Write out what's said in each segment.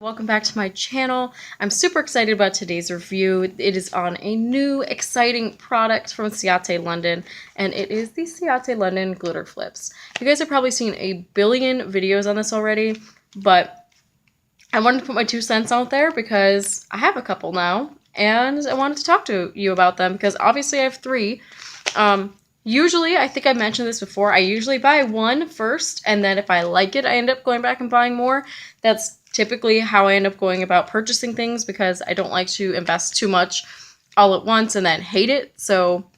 Welcome back to my channel. I'm super excited about today's review. It is on a new exciting product from Ciate London, and it is the Ciate London Glitter Flips. You guys have probably seen a billion videos on this already, but I wanted to put my 2 cents out there because I have a couple now, and I wanted to talk to you about them because obviously I have 3. Usually, I think I mentioned this before, I usually buy one first, and then if I like it, I end up going back and buying more. That's typically how I end up going about purchasing things because I don't like to invest too much all at once and then hate it, so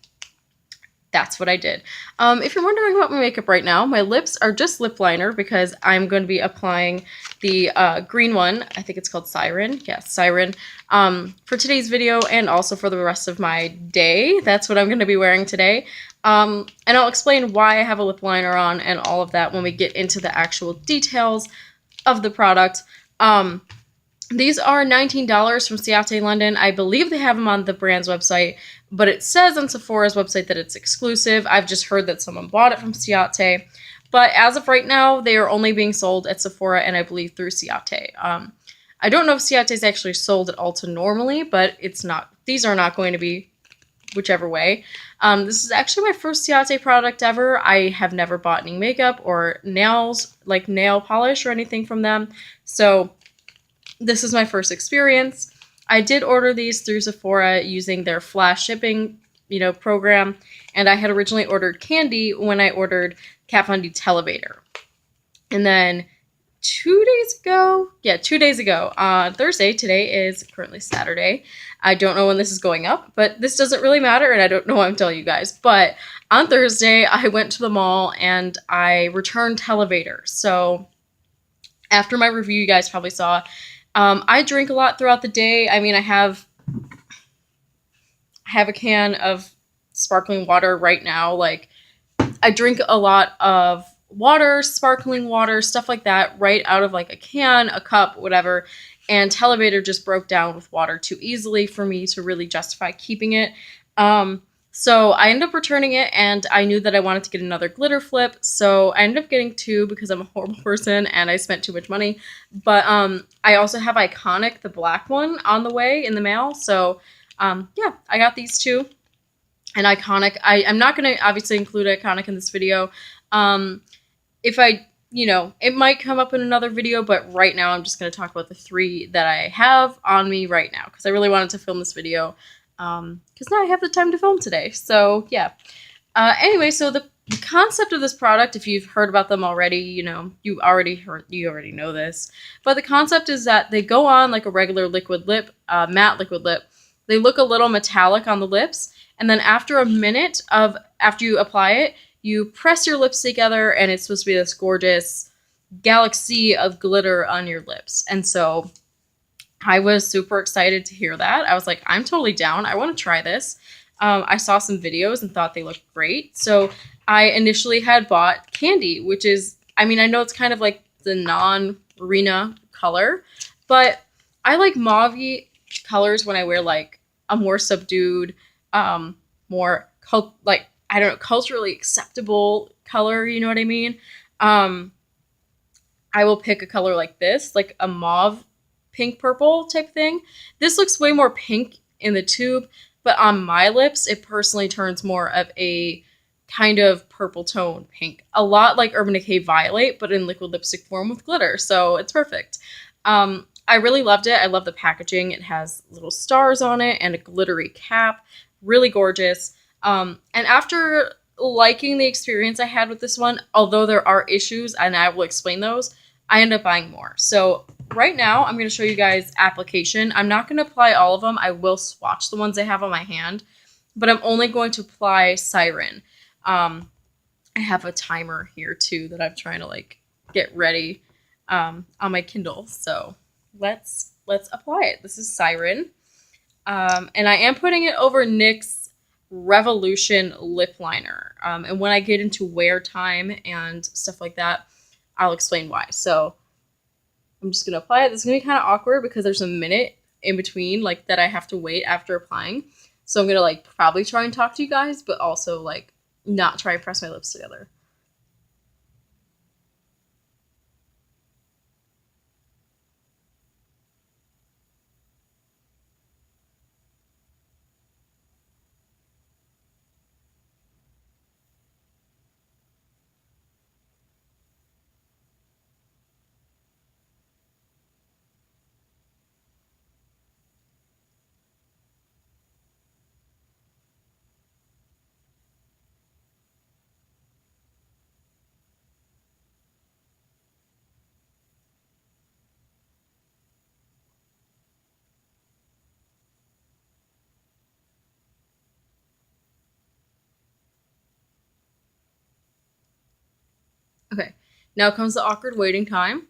that's what I did. If you're wondering about my makeup right now, my lips are just lip liner because I'm going to be applying the green one. I think it's called Siren. Yes, Siren. For today's video and also for the rest of my day. That's what I'm going to be wearing today. And I'll explain why I have a lip liner on and all of that when we get into the actual details of the product. These are $19 from Ciate London. I believe they have them on the brand's website, but it says on Sephora's website that it's exclusive. I've just heard that someone bought it from Ciate, but as of right now, they are only being sold at Sephora and I believe through Ciate. I don't know if Ciate is actually sold at Ulta normally, but it's not. These are not going to be whichever way. This is actually my first Ciate product ever. I have never bought any makeup or nails, like nail polish or anything from them, so this is my first experience. I did order these through Sephora using their flash shipping, program, and I had originally ordered candy when I ordered Kat Von D Televator. And then 2 days ago, on Thursday, today is currently Saturday. I don't know when this is going up, but this doesn't really matter, and I don't know why I'm telling you guys. But on Thursday, I went to the mall and I returned Televator. So after my review, you guys probably saw, I drink a lot throughout the day. I mean, I have a can of sparkling water right now. Like, I drink a lot of water, sparkling water, stuff like that, right out of like a can, a cup, whatever. And Televator just broke down with water too easily for me to really justify keeping it. So I ended up returning it, and I knew that I wanted to get another glitter flip, so I ended up getting 2 because I'm a horrible person and I spent too much money. But I also have Iconic, the black one, on the way in the mail, so yeah, I got these 2. And Iconic, I'm not going to obviously include Iconic in this video. If I, it might come up in another video, but right now I'm just going to talk about the 3 that I have on me right now because I really wanted to film this video. Because now I have the time to film today. So yeah. Anyway, so the concept of this product, if you've heard about them already, you already know this. But the concept is that they go on like a regular liquid lip, matte liquid lip. They look a little metallic on the lips, and then after a minute after you apply it, you press your lips together, and it's supposed to be this gorgeous galaxy of glitter on your lips. And so I was super excited to hear that. I was like, I'm totally down. I want to try this. I saw some videos and thought they looked great. So I initially had bought Candy, which is, I mean, I know it's kind of like the non-Arena color, but I like mauve-y colors when I wear like a more subdued, more, I don't know, culturally acceptable color, you know what I mean? I will pick a color like this, like a mauve pink purple type thing. This looks way more pink in the tube, but on my lips, it personally turns more of a kind of purple tone pink. A lot like Urban Decay Violet, but in liquid lipstick form with glitter, so it's perfect. I really loved it. I love the packaging. It has little stars on it and a glittery cap. Really gorgeous. And after liking the experience I had with this one, although there are issues, and I will explain those, I end up buying more. So right now, I'm going to show you guys application. I'm not going to apply all of them. I will swatch the ones I have on my hand, but I'm only going to apply Siren. I have a timer here too that I'm trying to like get ready on my Kindle. So let's apply it. This is Siren. And I am putting it over NYX's Revolution lip liner. And when I get into wear time and stuff like that, I'll explain why. So I'm just going to apply it. This is going to be kind of awkward because there's a minute in between like that I have to wait after applying. So I'm going to like probably try and talk to you guys, but also like not try and press my lips together. Okay, now comes the awkward waiting time.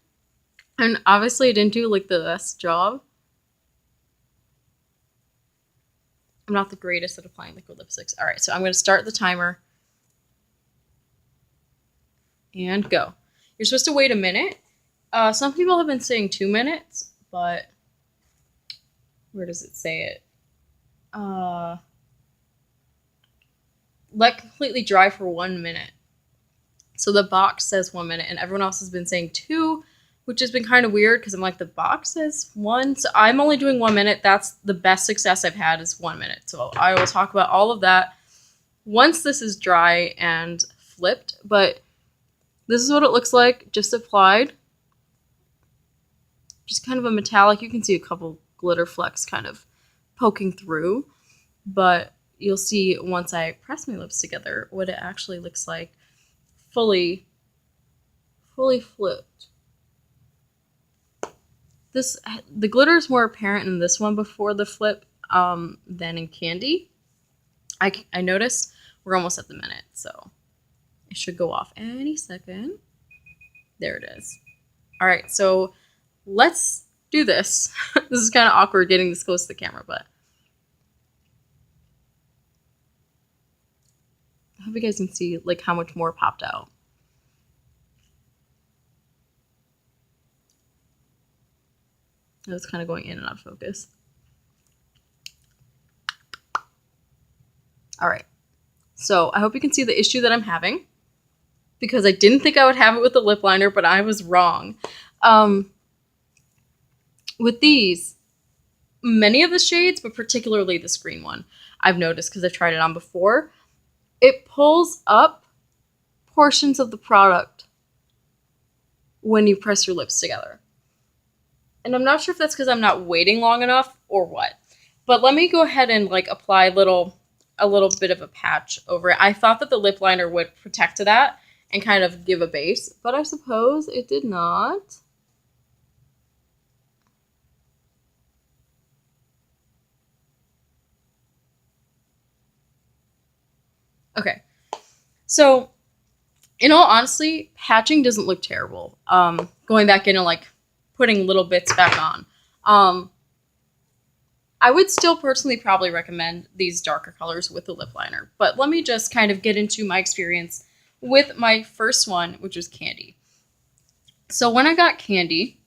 And obviously I didn't do like the best job. I'm not the greatest at applying liquid lipsticks. All right, so I'm going to start the timer and go. You're supposed to wait a minute. Some people have been saying 2 minutes, but where does it say it? Let completely dry for 1 minute. So the box says 1 minute, and everyone else has been saying 2, which has been kind of weird because I'm like, the box says 1. So I'm only doing 1 minute. That's the best success I've had is 1 minute. So I will talk about all of that once this is dry and flipped. But this is what it looks like just applied. Just kind of a metallic. You can see a couple glitter flecks kind of poking through. But you'll see once I press my lips together what it actually looks like fully flipped. The glitter is more apparent in this one before the flip than in Candy. I noticed we're almost at the minute, so it should go off any second. There it is. All right, so let's do this. This is kind of awkward getting this close to the camera, but I hope you guys can see like how much more popped out. It was kind of going in and out of focus. All right. So I hope you can see the issue that I'm having because I didn't think I would have it with the lip liner, but I was wrong. With these, many of the shades, but particularly this green one, I've noticed because I've tried it on before, it pulls up portions of the product when you press your lips together. And I'm not sure if that's because I'm not waiting long enough or what. But let me go ahead and like apply a little bit of a patch over it. I thought that the lip liner would protect to that and kind of give a base, but I suppose it did not. Okay. So, in all honesty, patching doesn't look terrible. Going back in and like putting little bits back on. I would still personally probably recommend these darker colors with the lip liner, but let me just kind of get into my experience with my first one, which was Candy. So when I got Candy,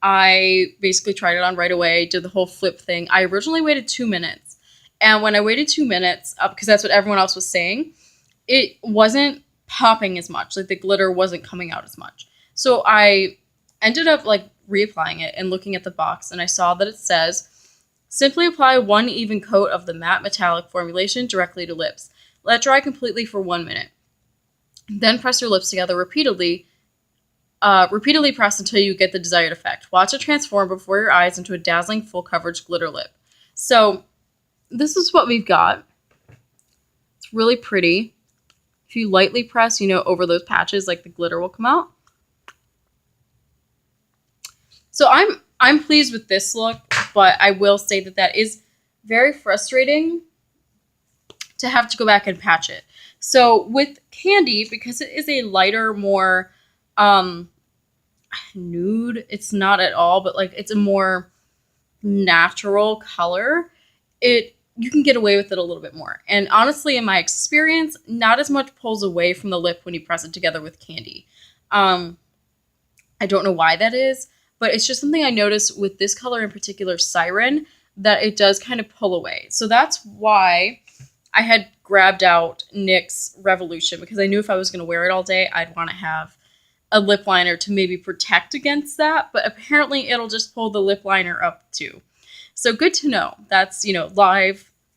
I basically tried it on right away, did the whole flip thing. I originally waited 2 minutes, and when I waited 2 minutes, because that's what everyone else was saying, it wasn't popping as much. Like the glitter wasn't coming out as much. So I ended up like reapplying it and looking at the box, and I saw that it says, simply apply 1 even coat of the matte metallic formulation directly to lips. Let dry completely for 1 minute. Then press your lips together repeatedly. Repeatedly press until you get the desired effect. Watch it transform before your eyes into a dazzling full coverage glitter lip. So this is what we've got. It's really pretty. If you lightly press, over those patches, like the glitter will come out. So I'm pleased with this look, but I will say that is very frustrating to have to go back and patch it. So with Candy, because it is a lighter, more nude, it's not at all, but like it's a more natural color, you can get away with it a little bit more. And honestly, in my experience, not as much pulls away from the lip when you press it together with Candy. I don't know why that is, but it's just something I noticed with this color in particular, Siren, that it does kind of pull away. So that's why I had grabbed out NYX Revolution, because I knew if I was going to wear it all day, I'd want to have a lip liner to maybe protect against that. But apparently it'll just pull the lip liner up too. So good to know. That's,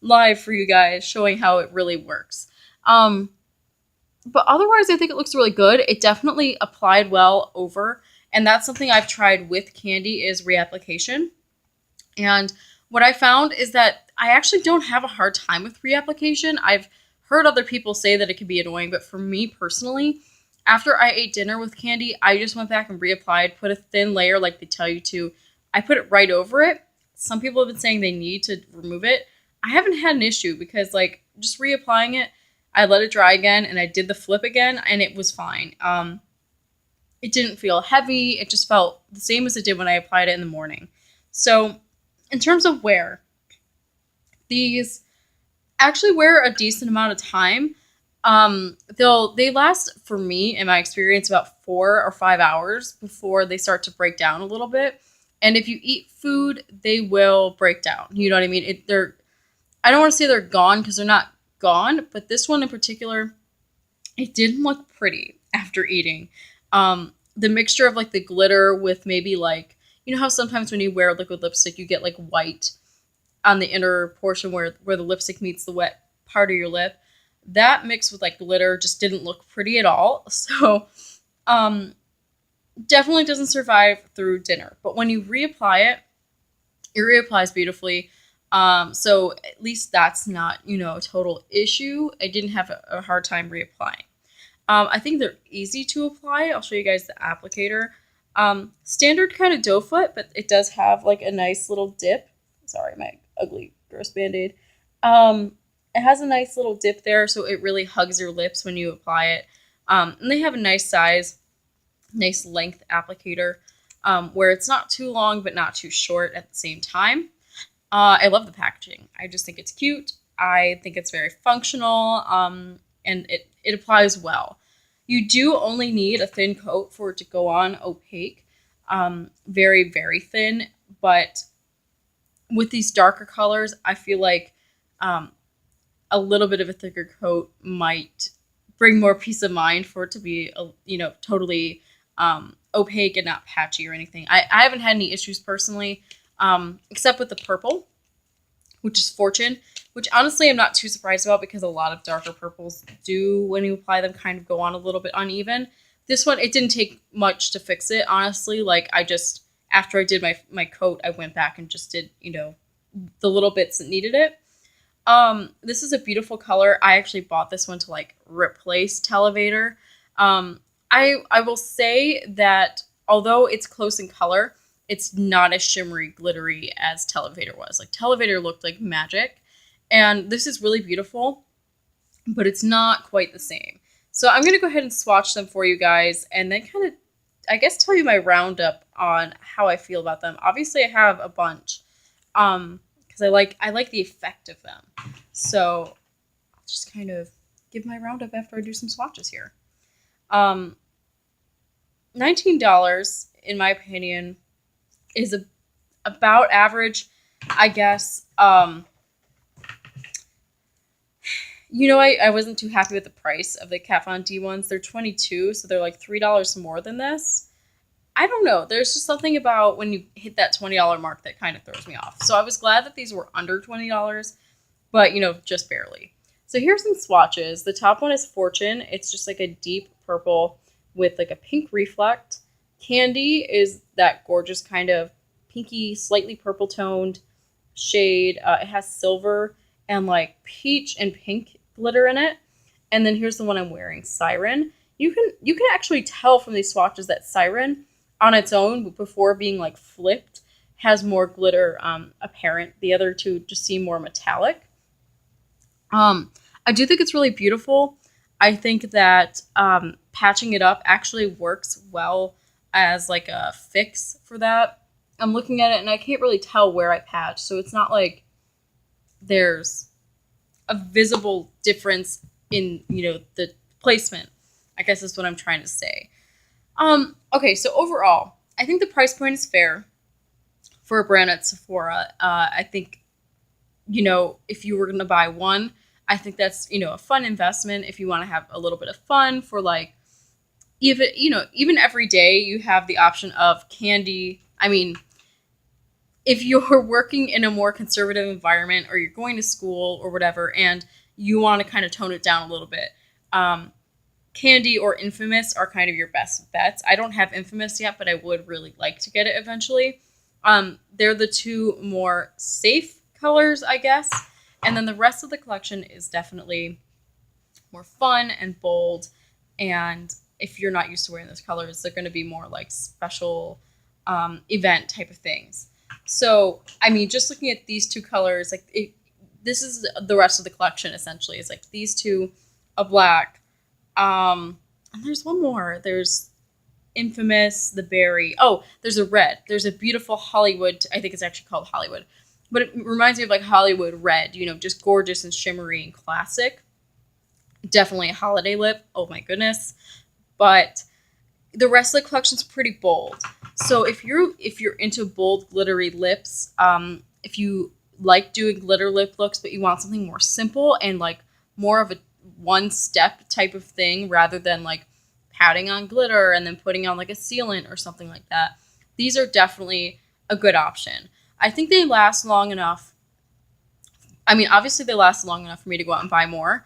live for you guys, showing how it really works. But otherwise, I think it looks really good. It definitely applied well over. And that's something I've tried with Candy is reapplication. And what I found is that I actually don't have a hard time with reapplication. I've heard other people say that it can be annoying, but for me personally, after I ate dinner with Candy, I just went back and reapplied, put a thin layer like they tell you to. I put it right over it. Some people have been saying they need to remove it. I haven't had an issue because like just reapplying it, I let it dry again and I did the flip again and it was fine. It didn't feel heavy. It just felt the same as it did when I applied it in the morning. So in terms of wear, these actually wear a decent amount of time. They last for me in my experience about 4 or 5 hours before they start to break down a little bit. And if you eat food, they will break down. You know what I mean? I don't want to say they're gone because they're not gone, but this one in particular, it didn't look pretty after eating. The mixture of like the glitter with maybe like, you know how sometimes when you wear liquid lipstick you get like white on the inner portion where the lipstick meets the wet part of your lip. That mixed with like glitter just didn't look pretty at all. So um definitely doesn't survive through dinner. But when you reapply it, it reapplies beautifully. So at least that's not, a total issue. I didn't have a hard time reapplying. I think they're easy to apply. I'll show you guys the applicator. Standard kind of doe foot, but it does have like a nice little dip. Sorry, my ugly gross band-aid. It has a nice little dip there, so it really hugs your lips when you apply it. And they have a nice size, nice length applicator, where it's not too long but not too short at the same time. I love the packaging. I just think it's cute. I think it's very functional, and it applies well. You do only need a thin coat for it to go on opaque, very, very thin. But with these darker colors, I feel like a little bit of a thicker coat might bring more peace of mind for it to be, totally opaque and not patchy or anything. I haven't had any issues personally, except with the purple, which is Fortune, which honestly I'm not too surprised about because a lot of darker purples do, when you apply them, kind of go on a little bit uneven. This one, it didn't take much to fix it, honestly. Like, after I did my coat, I went back and just did, the little bits that needed it. This is a beautiful color. I actually bought this one to like replace Televator. I will say that although it's close in color, it's not as shimmery, glittery as Televator was. Like, Televator looked like magic, and this is really beautiful, but it's not quite the same. So I'm going to go ahead and swatch them for you guys, and then kind of, I guess, tell you my roundup on how I feel about them. Obviously, I have a bunch, because I like the effect of them. So I'll just kind of give my roundup after I do some swatches here. $19, in my opinion, is about average, I guess. I wasn't too happy with the price of the Kat Von D ones. They're $22, so they're like $3 more than this. I don't know. There's just something about when you hit that $20 mark that kind of throws me off. So I was glad that these were under $20, but, just barely. So here's some swatches. The top one is Fortune. It's just like a deep purple with like a pink reflect. Candy is that gorgeous kind of pinky, slightly purple toned shade. It has silver and like peach and pink glitter in it. And then here's the one I'm wearing, Siren. You can actually tell from these swatches that Siren on its own, before being like flipped, has more glitter apparent. The other two just seem more metallic. I do think it's really beautiful. I think that patching it up actually works well as like a fix for that. I'm looking at it and I can't really tell where I patch, so it's not like there's a visible difference in, the placement. I guess that's what I'm trying to say. Okay, so overall, I think the price point is fair for a brand at Sephora. I think, if you were going to buy one, I think that's, a fun investment if you want to have a little bit of fun for like, even every day you have the option of candy. I mean, if you're working in a more conservative environment or you're going to school or whatever, and you want to kind of tone it down a little bit, Candy or Infamous are kind of your best bets. I don't have Infamous yet, but I would really like to get it eventually. They're the two more safe colors, I guess. And then the rest of the collection is definitely more fun and bold. And if you're not used to wearing those colors, they're going to be more like special event type of things. So, I mean, just looking at these two colors, like this is the rest of the collection essentially. It's like these two, a black. And there's one more. There's Infamous, the berry. Oh, there's a red. There's a beautiful Hollywood. I think it's actually called Hollywood. But it reminds me of like Hollywood red, just gorgeous and shimmery and classic. Definitely a holiday lip. Oh my goodness. But the rest of the collection's pretty bold. So if you're into bold glittery lips, if you like doing glitter lip looks but you want something more simple and like more of a one step type of thing rather than like patting on glitter and then putting on like a sealant or something like that, these are definitely a good option. I think they last long enough. I mean, obviously they last long enough for me to go out and buy more.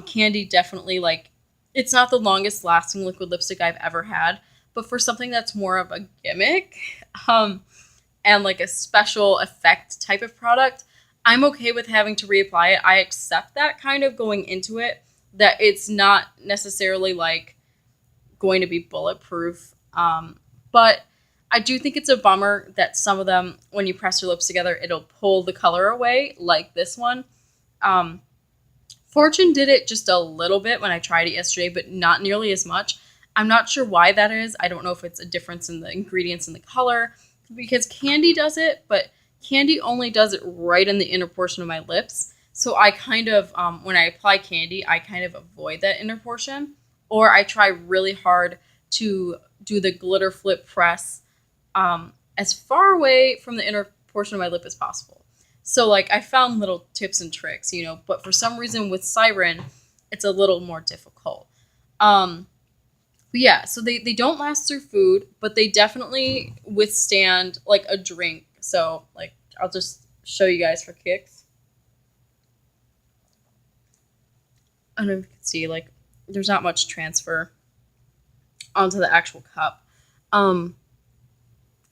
Candy definitely, like, it's not the longest lasting liquid lipstick I've ever had, but for something that's more of a gimmick, and like a special effect type of product, I'm okay with having to reapply it. I accept that kind of going into it, that it's not necessarily like going to be bulletproof. But I do think it's a bummer that some of them, when you press your lips together, it'll pull the color away, like this one. Fortune did it just a little bit when I tried it yesterday, but not nearly as much. I'm not sure why that is. I don't know if it's a difference in the ingredients in the color, because Candy does it, but Candy only does it right in the inner portion of my lips. So I kind of, when I apply Candy, I kind of avoid that inner portion, or I try really hard to do the glitter flip press as far away from the inner portion of my lip as possible. So, like, I found little tips and tricks, but for some reason with Siren, it's a little more difficult. But yeah, so they don't last through food, but they definitely withstand, like, a drink. So, like, I'll just show you guys for kicks. I don't know if you can see, like, there's not much transfer onto the actual cup. And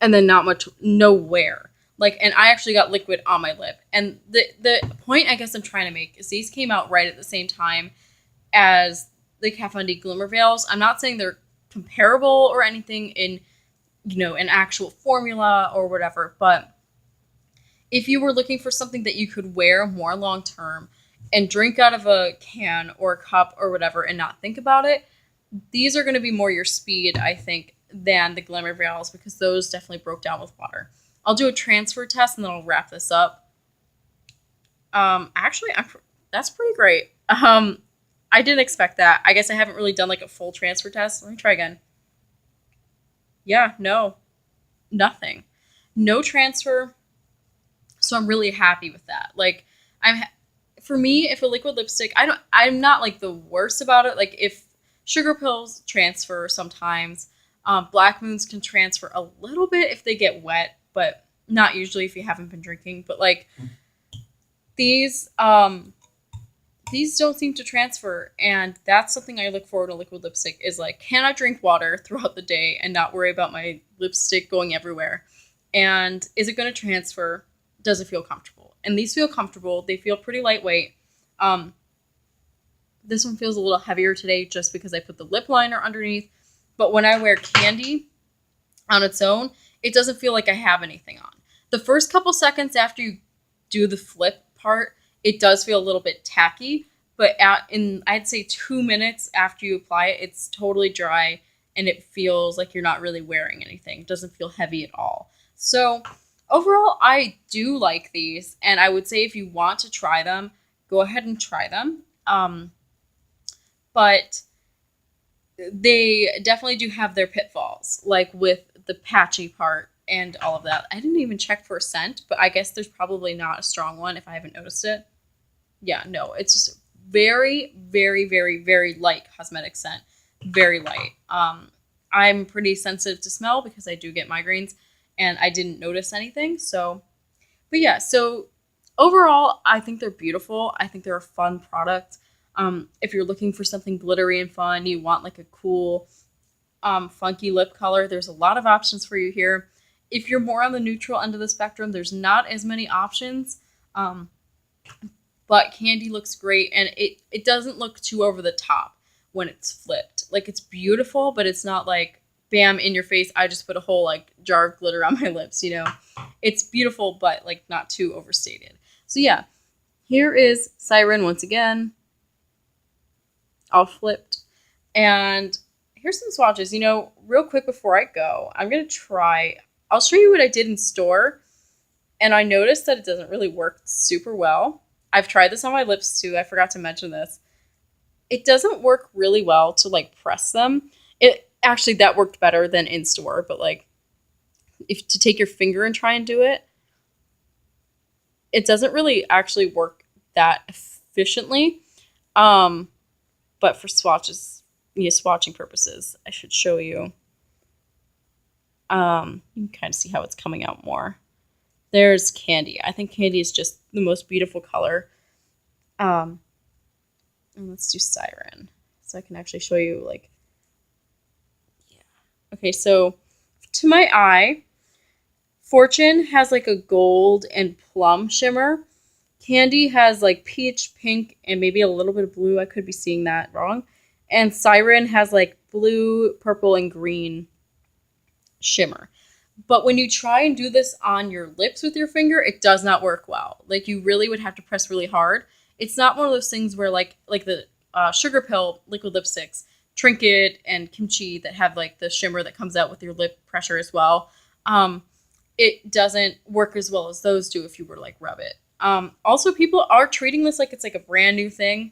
then not much, no wear. Like, and I actually got liquid on my lip. And the point I guess I'm trying to make is these came out right at the same time as the Kat Von D Glimmer Veils. I'm not saying they're comparable or anything in, an actual formula or whatever. But if you were looking for something that you could wear more long term and drink out of a can or a cup or whatever and not think about it, these are going to be more your speed, I think, than the Glimmer Veils, because those definitely broke down with water. I'll do a transfer test and then I'll wrap this up. Actually, that's pretty great. I didn't expect that. I guess I haven't really done like a full transfer test. Let me try again. Yeah, no, nothing. No transfer. So I'm really happy with that. Like, for me, if a liquid lipstick, I'm not like the worst about it. Like, if Sugar Pills transfer sometimes, Black Moons can transfer a little bit if they get wet, but not usually if you haven't been drinking. But like these don't seem to transfer, and that's something I look for in a liquid lipstick is like, can I drink water throughout the day and not worry about my lipstick going everywhere? And is it going to transfer? Does it feel comfortable? And these feel comfortable. They feel pretty lightweight. This one feels a little heavier today just because I put the lip liner underneath. But when I wear Candy on its own, it doesn't feel like I have anything on. The first couple seconds after you do the flip part, it does feel a little bit tacky. But I'd say 2 minutes after you apply it, it's totally dry and it feels like you're not really wearing anything. It doesn't feel heavy at all. So overall, I do like these. And I would say if you want to try them, go ahead and try them. But they definitely do have their pitfalls, like with the patchy part and all of that. I didn't even check for a scent, but I guess there's probably not a strong one if I haven't noticed it. Yeah, no, it's just very, very, very, very light cosmetic scent. Very light. I'm pretty sensitive to smell because I do get migraines, and I didn't notice anything. So, but yeah, so overall, I think they're beautiful. I think they're a fun product. If you're looking for something glittery and fun, you want like a cool, funky lip color, there's a lot of options for you here. If you're more on the neutral end of the spectrum, there's not as many options. But Candy looks great, and it doesn't look too over the top when it's flipped. Like, it's beautiful, but it's not like, bam, in your face, I just put a whole like jar of glitter on my lips, It's beautiful, but like not too overstated. So yeah, here is Siren once again, all flipped. And here's some swatches. Real quick before I go, I'll show you what I did in store. And I noticed that it doesn't really work super well. I've tried this on my lips too. I forgot to mention this. It doesn't work really well to like press them. It actually that worked better than in store, but like if to take your finger and try and do it, it doesn't really actually work that efficiently. But for swatching purposes, I should show you. You can kind of see how it's coming out more. There's Candy. I think Candy is just the most beautiful color. And let's do Siren. So I can actually show you like, yeah. Okay, so to my eye, Fortune has like a gold and plum shimmer. Candy has like peach, pink, and maybe a little bit of blue. I could be seeing that wrong. And Siren has like blue, purple, and green shimmer. But when you try and do this on your lips with your finger, it does not work well. Like you really would have to press really hard. It's not one of those things where like the Sugar Pill liquid lipsticks, Trinket, and Kimchi that have like the shimmer that comes out with your lip pressure as well. It doesn't work as well as those do if you were to like rub it. Also, people are treating this like it's like a brand new thing.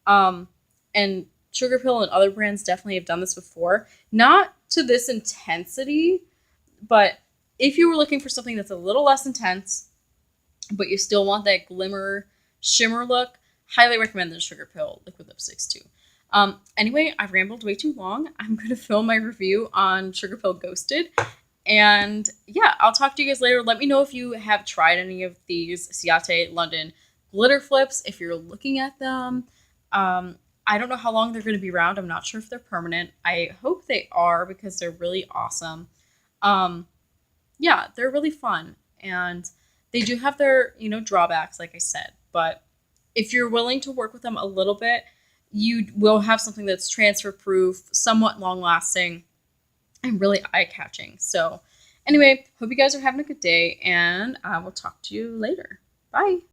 And Sugar Pill and other brands definitely have done this before. Not to this intensity, but if you were looking for something that's a little less intense, but you still want that glimmer shimmer look, highly recommend the Sugar Pill liquid lipsticks too. Anyway, I've rambled way too long. I'm going to film my review on Sugar Pill Ghosted. And yeah, I'll talk to you guys later. Let me know if you have tried any of these Ciate London glitter flips, if you're looking at them. I don't know how long they're going to be around. I'm not sure if they're permanent. I hope they are because they're really awesome. Yeah, they're really fun. And they do have their, drawbacks, like I said. But if you're willing to work with them a little bit, you will have something that's transfer proof, somewhat long lasting, and really eye catching. So anyway, hope you guys are having a good day, and I will talk to you later. Bye.